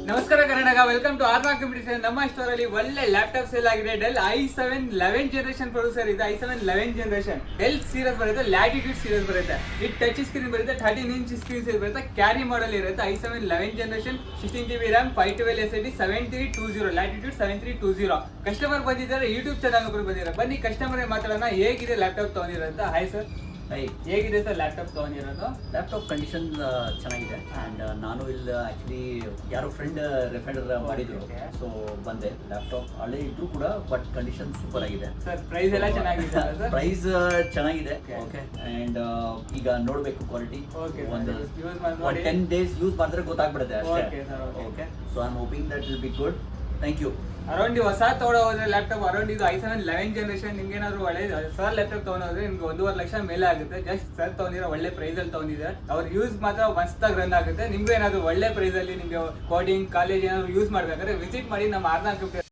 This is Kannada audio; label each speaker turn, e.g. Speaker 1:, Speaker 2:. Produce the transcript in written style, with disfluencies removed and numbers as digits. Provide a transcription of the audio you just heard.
Speaker 1: ನಮಸ್ಕಾರ ಕರ್ನಾಟಕ, ವೆಲ್ಕಮ್ ಟು ಆರ್ಮಾ ಕಂಪ್ಯೂಟರ್. ನಮ್ಮ ಸ್ಟೋರ್ ಅಲ್ಲಿ ಒಳ್ಳೆ ಲ್ಯಾಪ್ಟಾಪ್ ಸೇಲ್ ಆಗಿದೆ. ಡೆಲ್ i7 11 ಜನರೇಷನ್ ಪ್ರೊಸೆಸರ್ ಇದೆ. i7 11 ಜನರೇಷನ್ ಡೆಲ್ ಸೀರೀಸ್ ಬರುತ್ತೆ, ಲ್ಯಾಟಿಟ್ಯೂಡ್ ಸೀರೀಸ್ ಬರುತ್ತೆ, ಇದು ಟಚ್ ಸ್ಕ್ರೀನ್ ಬರುತ್ತೆ, 13 ಇಂಚ್ ಸ್ಕ್ರೀನ್ ಸೈಜ್ ಬರುತ್ತೆ, ಕ್ಯಾರಿ ಮಾಡೆಲ್ ಇರುತ್ತೆ. i7 11 generation 16GB RAM 512 SSD 7320 latitude 7320. Customer ಬಂದಿದ್ದಾರೆ, ಯೂಟ್ಯೂಬ್ ಚಾನಲ್ ಕೂಡ ಬಂದಿದ್ದಾರೆ. ಬನ್ನಿ ಕಸ್ಟಮರ್ ಮಾತಾಡೋಣ, ಹೇಗಿದೆ ಲ್ಯಾಪ್ಟಾಪ್ ತಗೊಂಡಿರೋಂತ. ಹಾಯ್ ಸರ್, ಹೇಗಿದೆ ಸರ್ ಲ್ಯಾಪ್ಟಾಪ್ ತಗೊಂಡಿರೋದು?
Speaker 2: ಲ್ಯಾಪ್ಟಾಪ್ ಕಂಡೀಷನ್ ಚೆನ್ನಾಗಿದೆ. ಆ್ಯಂಡ್ ನಾನು ಇಲ್ಲಿ ಆ್ಯಕ್ಚುಲಿ ಯಾರೋ ಫ್ರೆಂಡ್ ರೆಫರ್ ಮಾಡಿದ್ರು, ಸೊ ಬಂದೆ. ಲ್ಯಾಪ್ಟಾಪ್ ಹಳೆ ಇದ್ರು ಕೂಡ ಬಟ್ ಕಂಡೀಷನ್ ಸೂಪರ್ ಆಗಿದೆ
Speaker 1: ಸರ್. ಪ್ರೈಸ್ ಎಲ್ಲ ಚೆನ್ನಾಗಿದೆ ಸರ್?
Speaker 2: ಪ್ರೈಸ್ ಚೆನ್ನಾಗಿದೆ. ಓಕೆ. ಆ್ಯಂಡ್ ಈಗ ನೋಡಬೇಕು ಕ್ವಾಲಿಟಿ. ಒಂದು 10 days ಯೂಸ್ ಮಾಡಿದ್ರೆ ಗೊತ್ತಾಗ್ಬಿಡುತ್ತೆ ಅಷ್ಟೇ. Okay, so I am hoping that will be good. Thank you.
Speaker 1: Around ಹೊಸ ತಗೊಳ್ಳೋದ್ರೆ ಲ್ಯಾಪ್ಟಾಪ್ ಅರೌಂಡ್ ಇದು i7 11 ಜನರೇಷನ್ ನಿಮ್ಗೆ ಏನಾದ್ರು ಒಳ್ಳೆ ಸರ್ ಲ್ಯಾಪ್ಟಾಪ್ ತಗೊಂಡ್ರೆ ನಿಮ್ಗೆ 1.5 ಲಕ್ಷ ಮೇಲೆ ಆಗುತ್ತೆ. ಜಸ್ಟ್ ಸರ್ ತಗೊಂಡಿರೋ ಒಳ್ಳೆ ಪ್ರೈಸ್ ಅಲ್ಲಿ ತಗೊಂಡಿದ್ದಾರೆ. ಅವ್ರ ಯೂಸ್ ಮಾತ್ರ ಮಸ್ತಾಗಿ ರನ್ ಆಗುತ್ತೆ. ನಿಮ್ಗೆ ಏನಾದ್ರು ಒಳ್ಳೆ ಪ್ರೈಸ್ ಅಲ್ಲಿ ನಿಮ್ಗೆ ಕೋಡಿಂಗ್ ಕಾಲೇಜ್ ಏನಾದ್ರು ಯೂಸ್ ಮಾಡ್ಬೇಕಾದ್ರೆ ವಿಸಿಟ್ ಮಾಡಿ ನಮ್ಮ ಆರ್ನಾ ಕಂಪ್ಯೂಟರ್.